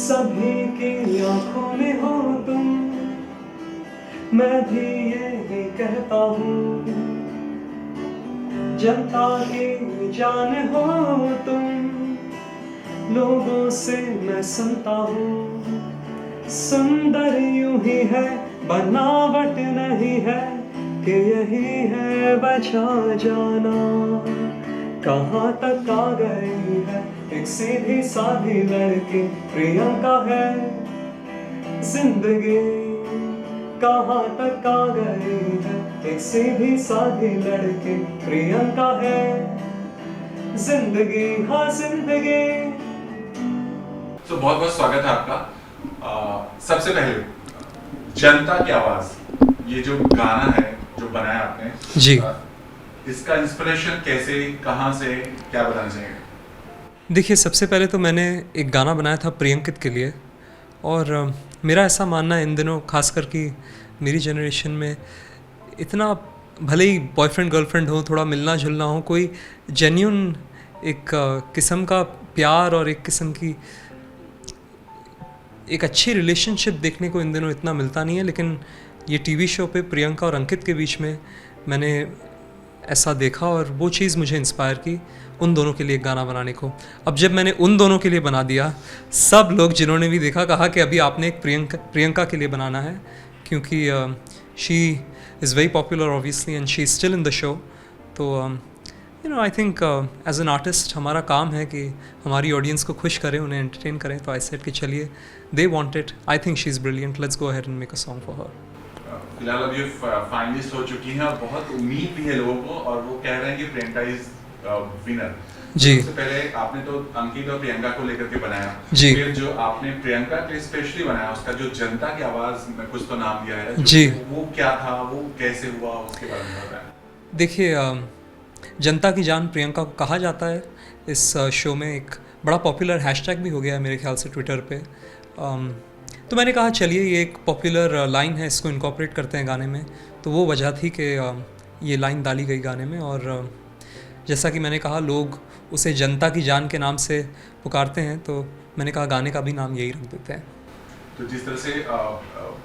सभी की आंखों में हो तुम, मैं भी यही कहता हूँ। जनता की जान हो तुम, लोगों से मैं सुनता हूँ। सुंदर यूं ही है, बनावट नहीं है कि यही है बचा जाना। कहाँ तक आ गई है एक सीधी साधी लड़की, प्रियंका है जिंदगी। कहाँ तक आ गई है एक सीधी साधी लड़की, प्रियंका है जिंदगी, हाँ जिंदगी। तो बहुत बहुत स्वागत है आपका। सबसे पहले जनता की आवाज, ये जो गाना है जो बनाया आपने जी, इसका इंस्पिरेशन कैसे, कहाँ से, क्या बताना चाहेंगे? देखिए सबसे पहले तो मैंने एक गाना बनाया था प्रियंकित के लिए। और मेरा ऐसा मानना है इन दिनों खासकर कि मेरी जनरेशन में इतना, भले ही बॉयफ्रेंड गर्लफ्रेंड हो, थोड़ा मिलना जुलना हो, कोई जेन्यून एक किस्म का प्यार और एक किस्म की एक अच्छी रिलेशनशिप देखने को इन दिनों इतना मिलता नहीं है। लेकिन ये टीवी शो पे प्रियंका और अंकित के बीच में मैंने ऐसा देखा और वो चीज़ मुझे इंस्पायर की उन दोनों के लिए एक गाना बनाने को। अब जब मैंने उन दोनों के लिए बना दिया, सब लोग जिन्होंने भी देखा कहा कि अभी आपने एक प्रियंका के लिए बनाना है, क्योंकि she is very popular obviously and she is still in the show. तो I think as an artist हमारा काम है कि हमारी ऑडियंस को खुश करें, उन्हें एंटरटेन करें। तो आई सेड कि चलिए, they want it, I think she is brilliant, let's go ahead and make a song for her. फिलहाल अब ये फाइनलिस्ट हो चुकी हैं और बहुत उम्मीद भी है लोगों को, और वो कह रहे हैं कि प्रियंका इज विनर। जी। सबसे पहले आपने तो अंकित और प्रियंका को लेकर के बनाया, जी। फिर जो आपने प्रियंका के स्पेशली बनाया, उसका जो जनता की आवाज में कुछ तो नाम दिया है, जी। वो क्या था, वो कैसे हुआ, उसके बारे में बताएं। देखिए, जनता की जान प्रियंका को कहा जाता है। इस शो में एक बड़ा पॉपुलर हैशटैग भी हो गया है मेरे ख्याल से ट्विटर पे। तो मैंने कहा चलिए, ये एक पॉपुलर लाइन है, इसको इनकॉर्पोरेट करते हैं गाने में। तो वो वजह थी कि ये लाइन डाली गई गाने में। और जैसा कि मैंने कहा, लोग उसे जनता की जान के नाम से पुकारते हैं, तो मैंने कहा गाने का भी नाम यही रख देते हैं। तो जिस तरह से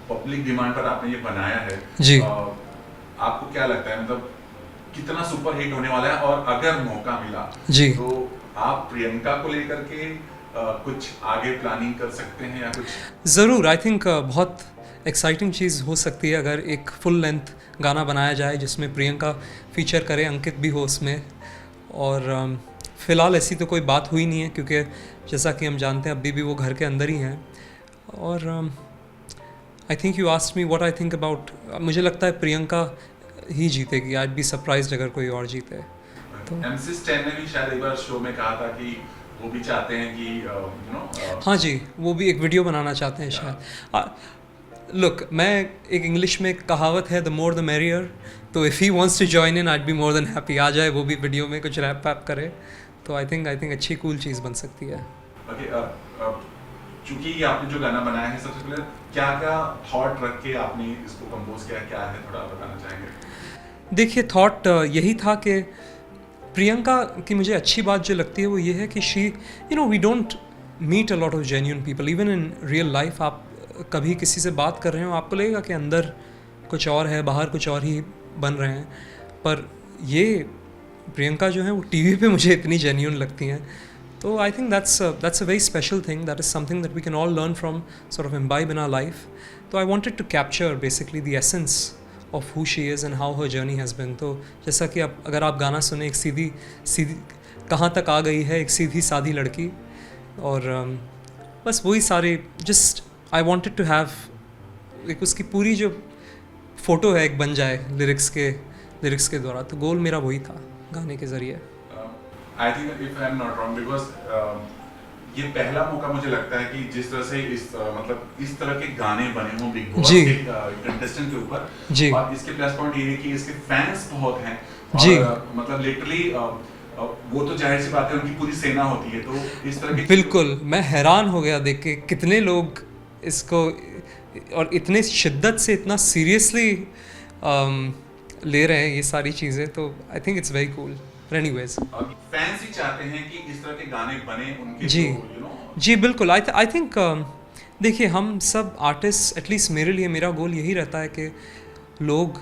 पब्लिक डिमांड पर आपने ये बनाया है, जी। आपको क्या लगता है, मतलब कितना सुपर हिट होने वाला है? और अगर मौका मिला जी, तो आप प्रियंका को लेकर के कुछ आगे प्लानिंग कर सकते हैं या कुछ? ज़रूर। आई थिंक बहुत एक्साइटिंग चीज़ हो सकती है अगर एक फुल लेंथ गाना बनाया जाए जिसमें प्रियंका फीचर करे, अंकित भी हो उसमें। और फ़िलहाल ऐसी तो कोई बात हुई नहीं है, क्योंकि जैसा कि हम जानते हैं अभी भी वो घर के अंदर ही हैं। और I think you asked me what I think about, मुझे लगता है प्रियंका ही जीतेगी। आई बी सरप्राइज्ड अगर कोई और जीते तो। MC स्टैन ने भी शायद एक बार शो में कहा था कि वो भी चाहते हैं कि हाँ जी, वो भी एक वीडियो बनाना चाहते हैं शायद। लुक, मैं एक इंग्लिश में एक कहावत है, द मोर द मेरियर। तो if he wants to join in, I be more than happy. आ जाए वो भी वीडियो में कुछ रैप वैप करे, तो आई थिंक अच्छी कूल चीज़ बन सकती है। ओके, चूंकि ये आपने जो गाना बनाया है, सबसे पहले क्या क्या थॉट रख के आपने इसको कंपोज किया, क्या है, थोड़ा बताना चाहेंगे? देखिए, थॉट यही था कि प्रियंका की मुझे अच्छी बात जो लगती है वो ये है कि she, we don't meet a lot of genuine people even in real life. आप कभी किसी से बात कर रहे हो, आपको लगेगा कि अंदर कुछ और है, बाहर कुछ और ही बन रहे हैं। पर ये प्रियंका जो है वो टीवी पे मुझे इतनी जेन्यून लगती हैं। तो I think that's a very special thing, that is something that we can all learn from, sort of imbibe in our life. तो I wanted to capture basically the essence of who she is and how her journey has been. तो जैसा कि अगर आप गाना सुने, एक सीधी सीधी कहाँ तक आ गई है एक सीधी सादी लड़की। और बस वही सारे, just I wanted to have एक उसकी पूरी जो फ़ोटो है एक बन जाए लिरिक्स के द्वारा। तो गोल मेरा वही था गाने के ज़रिए। I think if I am not wrong, because ये पहला मौका मुझे लगता है कि जिस तरह से मतलब इस तरह के गाने बने हों बिग बॉस के कंटेस्टेंट के ऊपर। जी। और इसके प्लस पॉइंट ये है कि इसके फैंस बहुत हैं। जी। और मतलब लिटरली वो तो जाहिर सी बात है, उनकी पूरी सेना होती है। तो इस तरह के, बिल्कुल, मैं हैरान हो गया देख के कितने लोग इसको और इतने शिद्दत से, इतना सीरियसली ले रहे हैं ये सारी चीज़ें। तो I think it's very cool. Anyways, fans ही चाहते हैं कि इस तरह के गाने बने, उनके जी। जी बिल्कुल, आई थिंक देखिए हम सब आर्टिस्ट, एटलीस्ट मेरे लिए मेरा गोल यही रहता है कि लोग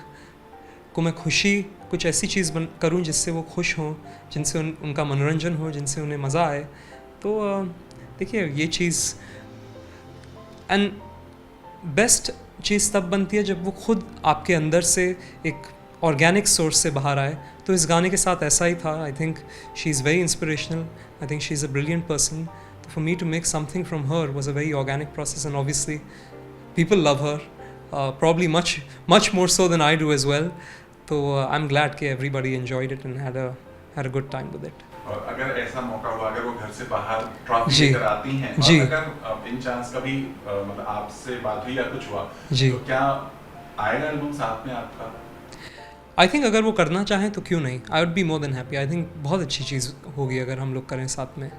को मैं खुशी कुछ ऐसी चीज़ करूं जिससे वो खुश हों, जिनसे उनका मनोरंजन हो, जिनसे उन्हें मज़ा आए। तो देखिए ये चीज़ एंड बेस्ट चीज़ तब बनती है जब वो खुद आपके अंदर से एक ऑर्गेनिक सोर्स से बाहर आए। तो इस गाने के साथ ऐसा ही था। I think she is very inspirational, I think she is a brilliant person. तो for me to make something from her was a very organic process, and obviously people love her, probably much more so than I do as well. So I'm glad कि everybody enjoyed it and had a good time with it. और अगर ऐसा मौका हुआ, अगर वो घर से बाहर ट्रॉफी जी। लेकर आती हैं, जी। और अगर इन चांस कभी मतलब आपसे बात हुई या कुछ हुआ, जी। तो क्या आएगा एल्बम साथ में आपका? आई थिंक अगर वो करना चाहें तो क्यों नहीं, I would be more than happy. I think बहुत अच्छी चीज़ होगी अगर हम लोग करें साथ में।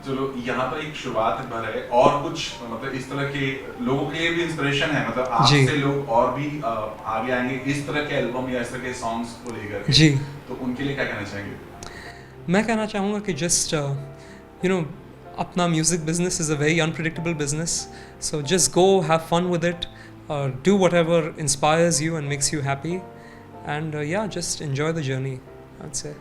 चलो यहाँ पर एक शुरुआत भर है, और कुछ मतलब इस तरह के लोगों के लिए भी इंस्पिरेशन है, मतलब आपसे लोग और भी आगे आएंगे इस तरह के एल्बम या इस तरह के सॉन्ग्स को लेकर के, जी। तो उनके लिए क्या कहना चाहेंगे? मैं कहना चाहूँगा कि जस्ट यू नो अपना music business is a very unpredictable business, so just go have fun with it, do whatever inspires you and makes you happy, and yeah just enjoy the journey, I would say.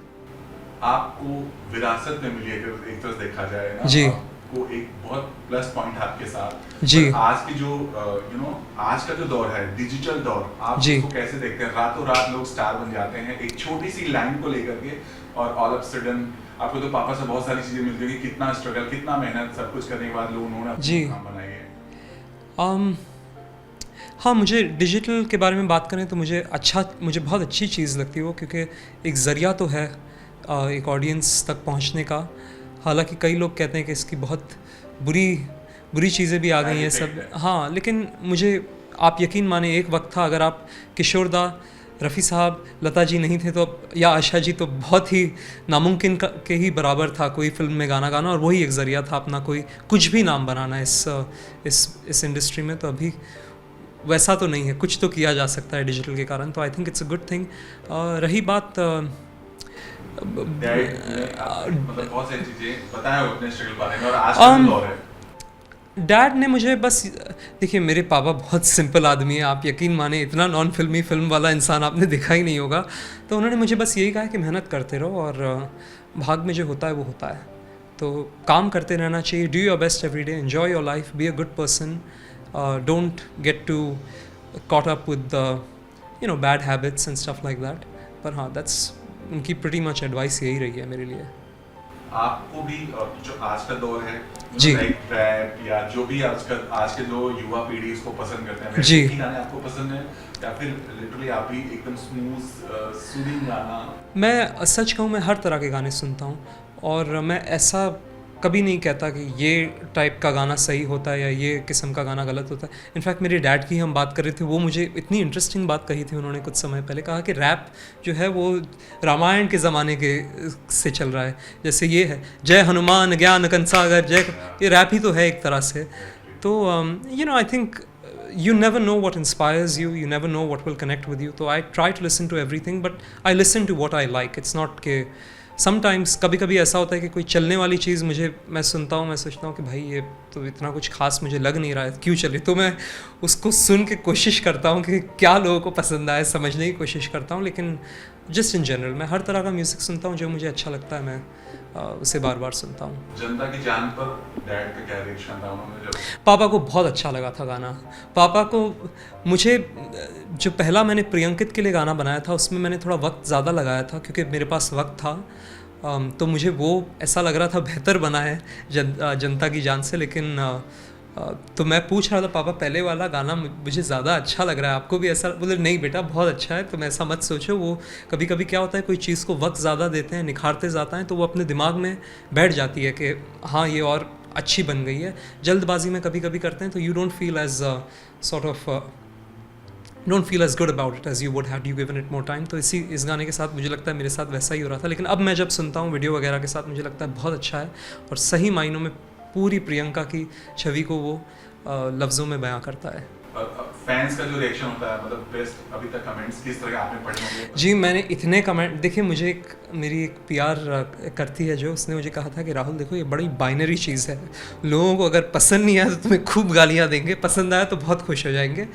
आपको विरासत में मिली, अगर एक तरह से देखा जाए ना, जी। आपको एक बहुत प्लस पॉइंट है आपके साथ। जी। पर आज की जो आज का जो दौर है, डिजिटल दौर, आप जी। उसको कैसे देखते हैं? रातों रात लोग स्टार बन जाते हैं एक छोटी सी लाइन को लेकर के, और ऑल ऑफ सडन आपको तो पापा से बहुत सारी चीजें मिलती है कि कितना स्ट्रगल, कितना मेहनत, सब कुछ करने के बाद लोग उन्होंने जी। अपना काम बनाए हैं। हाँ, मुझे डिजिटल के बारे में बात करें तो मुझे बहुत अच्छी चीज़ लगती है वो, क्योंकि एक ज़रिया तो है एक ऑडियंस तक पहुंचने का। हालांकि कई लोग कहते हैं कि इसकी बहुत बुरी चीज़ें भी आ गई हैं सब। हाँ, लेकिन मुझे आप यकीन माने एक वक्त था, अगर आप किशोर दा, रफ़ी साहब, लता जी नहीं थे तो, या आशा जी, तो बहुत ही नामुमकिन के ही बराबर था कोई फिल्म में गाना गाना, और वही एक ज़रिया था अपना कोई कुछ भी नाम बनाना इस इंडस्ट्री में। तो अभी वैसा तो नहीं है, कुछ तो किया जा सकता है डिजिटल के कारण, तो I think it's a good thing. रही बात मतलब बहुत सारी चीजें बताया अपने स्ट्रगल बारे में, और आज का दौर है। डैड ने मुझे बस, देखिए मेरे पापा बहुत सिंपल आदमी है, आप यकीन माने इतना नॉन फिल्मी फिल्म वाला इंसान आपने देखा ही नहीं होगा। तो उन्होंने मुझे बस यही कहा कि मेहनत करते रहो, और भाग में जो होता है वो होता है, तो काम करते रहना चाहिए। Do your best every day, enjoy your life, be a good person, don't get too caught up with bad habits and stuff like that. पर हाँ, दैट्स उनकी प्रीटी मच एडवाइस यही रही है मेरे लिए। आपको भी जो आज का दौर है, जी। रैप या जो भी आज के जो युवा पीढ़ी इसको पसंद करते हैं, जी। वैसे गाने आपको पसंद है, या फिर लिटरली आप भी एकदम स्मूथ सूदिंग गाना? मैं सच कहूँ, मैं हर तरह के गाने सुनता हूँ, और मैं ऐसा कभी नहीं कहता कि ये टाइप का गाना सही होता है या ये किस्म का गाना गलत होता है। इनफैक्ट मेरे डैड की हम बात कर रहे थे, वो मुझे इतनी इंटरेस्टिंग बात कही थी उन्होंने कुछ समय पहले, कहा कि रैप जो है वो रामायण के ज़माने के से चल रहा है। जैसे ये है, जय हनुमान ज्ञान कंसागर जय, ये रैप ही तो है एक तरह से। तो I think you never know what inspires you, you never know what will connect with you. So I try to listen to everything, but I listen to what I like. It's not कि sometimes कभी ऐसा होता है कि कोई चलने वाली चीज़ मैं सुनता हूँ, मैं सोचता हूँ कि भाई ये तो इतना कुछ खास मुझे लग नहीं रहा है, क्यों चले, तो मैं उसको सुन के कोशिश करता हूँ कि क्या लोगों को पसंद आए, समझने की कोशिश करता हूँ। लेकिन जस्ट इन जनरल मैं हर तरह का म्यूज़िक सुनता हूँ, जो मुझे अच्छा लगता है मैं उसे बार बार सुनता हूँ। जनता की जान पर डैड का क्या रिएक्शन था उन्होंने जब? पापा को बहुत अच्छा लगा था गाना। पापा को, मुझे जो पहला मैंने प्रियंकित के लिए गाना बनाया था उसमें मैंने थोड़ा वक्त ज़्यादा लगाया था, क्योंकि मेरे पास वक्त था, तो मुझे वो ऐसा लग रहा था बेहतर बना है जनता की जान से। लेकिन तो मैं पूछ रहा था, पापा पहले वाला गाना मुझे ज़्यादा अच्छा लग रहा है, आपको भी ऐसा? बोले नहीं बेटा बहुत अच्छा है, तुम ऐसा मत सोचो। वो कभी कभी क्या होता है, कोई चीज़ को वक्त ज़्यादा देते हैं, निखारते जाता है, तो वो अपने दिमाग में बैठ जाती है कि हाँ ये और अच्छी बन गई है। जल्दबाजी में कभी कभी करते हैं तो you don't feel as sort of don't feel as good about it as you would had you given it more time. तो इस गाने के साथ मुझे लगता है मेरे साथ वैसा ही हो रहा था। लेकिन अब मैं जब सुनता हूँ वीडियो वगैरह के साथ, मुझे लगता है बहुत अच्छा है, और सही मायनों में पूरी प्रियंका की छवि को वो लफ्ज़ों में बयां करता है। फैंस का जो रिएक्शन होता है, मतलब बेस्ट अभी तक कमेंट्स किस तरह के आपने पढ़े होंगे? जी, मैंने इतने कमेंट देखिए, मुझे मेरी एक पीआर करती है जो, उसने मुझे कहा था कि राहुल देखो ये बड़ी बाइनरी चीज़ है, लोगों को अगर पसंद नहीं आया तो तुम्हें खूब गालियाँ देंगे, पसंद आया तो बहुत खुश हो जाएंगे।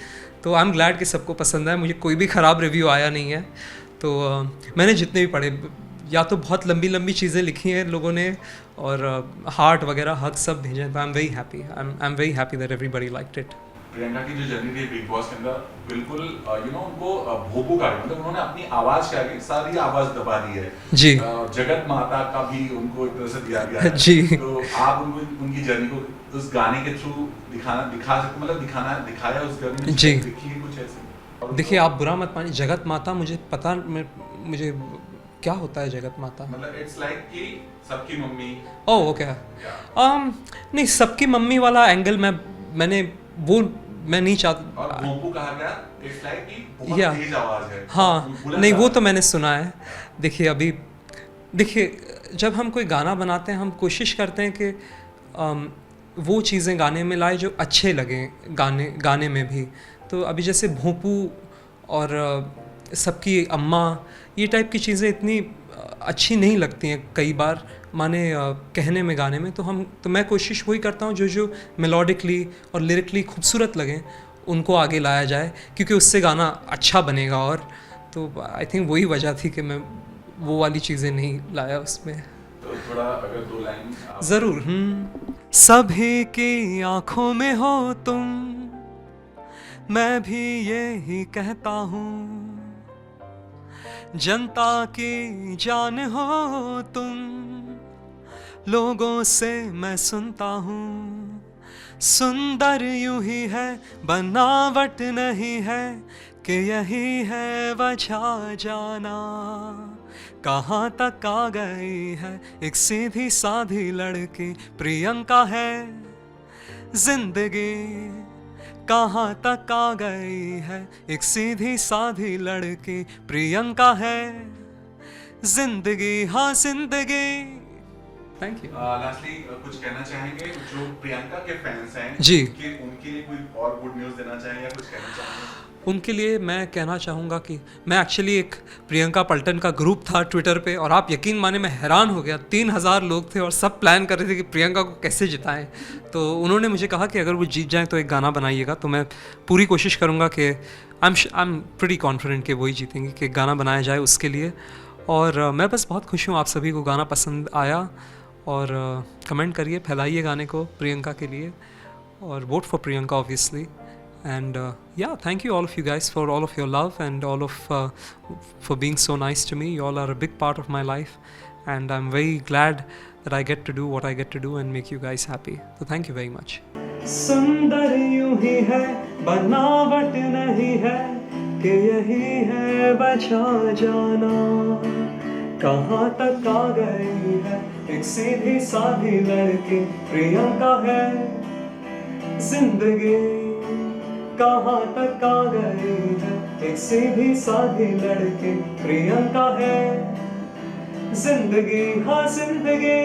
तो आई एम ग्लैड कि सबको पसंद आया, मुझे कोई भी ख़राब रिव्यू आया नहीं है। तो मैंने जितने भी पढ़े, या तो बहुत लंबी लंबी चीज़ें लिखी हैं लोगों ने, और हार्ट वगैरह हक सब भेजे हैं। I am very happy, I am very happy that everybody liked it. Priyanka की जो जर्नी थी बिग बॉस के अंदर, बिल्कुल उनको भोपू का, मतलब उन्होंने अपनी आवाज के आगे सारी आवाज दबा दी है जी। जगत माता का भी उनको एक तरह से दिया गया है। जी। तो आप उनको उनकी जर्नी को उस गाने के थ्रू दिखा सकते, मतलब दिखाया उस गाने में? जी। देखिए कुछ ऐसे। देखिए, आप बुरा मत मानिए, जगत माता मुझे पता, मुझे क्या होता है जगत माता? मतलब इट्स लाइक कि सबकी मम्मी। Oh okay. नहीं, सबकी मम्मी वाला एंगल मैंने वो मैं नहीं चाहता। और भोंपू कहा गया, इट्स लाइक कि बहुत या तेज आवाज है। हाँ, नहीं वो तो मैंने सुना है। देखिए जब हम कोई गाना बनाते हैं, हम कोशिश करते हैं कि वो चीज़ें गाने में लाए जो अच्छे लगें गाने में भी। तो अभी जैसे भोंपू और सबकी अम्मा, ये टाइप की चीज़ें इतनी अच्छी नहीं लगती हैं कई बार, माने कहने में गाने में। तो मैं कोशिश वही करता हूँ जो मेलोडिकली और लिरिकली खूबसूरत लगें उनको आगे लाया जाए, क्योंकि उससे गाना अच्छा बनेगा। और तो आई थिंक वही वजह थी कि मैं वो वाली चीज़ें नहीं लाया उसमें। तो थोड़ा अगर 2 लाइन ज़रूर। सभी की आँखों में हो तुम, मैं भी यही कहता हूँ, जनता की जान हो तुम, लोगों से मैं सुनता हूँ, सुंदर यूं ही है बनावट नहीं है, कि यही है वजह जाना, कहाँ तक आ गई है एक सीधी साधी लड़की, प्रियंका है जिंदगी, कहाँ तक आ गई है एक सीधी साधी लड़की, प्रियंका है जिंदगी, हाँ जिंदगी। Thank you. लास्टली कुछ कहना चाहेंगे जो प्रियंका के फैंस हैं जी, कि उनके लिए कोई और गुड न्यूज़ देना चाहेंगे या कुछ कहना चाहेंगे? उनके लिए मैं कहना चाहूँगा कि मैं एक्चुअली एक प्रियंका पलटन का ग्रुप था ट्विटर पे, और आप यकीन माने मैं हैरान हो गया, 3000 लोग थे और सब प्लान कर रहे थे कि प्रियंका को कैसे जिताएं। तो उन्होंने मुझे कहा कि अगर वो जीत जाएं तो एक गाना बनाइएगा। तो मैं पूरी कोशिश करूँगा कि आई एम प्रीटी कॉन्फिडेंट कि वही जीतेंगे, कि गाना बनाया जाए उसके लिए। और मैं बस बहुत खुश हूँ आप सभी को गाना पसंद आया, और कमेंट करिए, फैलाइए गाने को प्रियंका के लिए, और vote for Priyanka obviously. And yeah, thank you all of you guys for all of your love and all of for being so nice to me. You all are a big part of my life, and I'm very glad that I get to do what I get to do and make you guys happy. So thank you very much. सुंदर यूं ही है बनावट नहीं है, कि यही है वजह जाना, कहाँ तक आ गई है एक सीधी साधी लड़की, प्रियंका है जिंदगी, कहाँ तक आ गई है एक सीधी साधी लड़की, प्रियंका है जिंदगी, हाँ जिंदगी।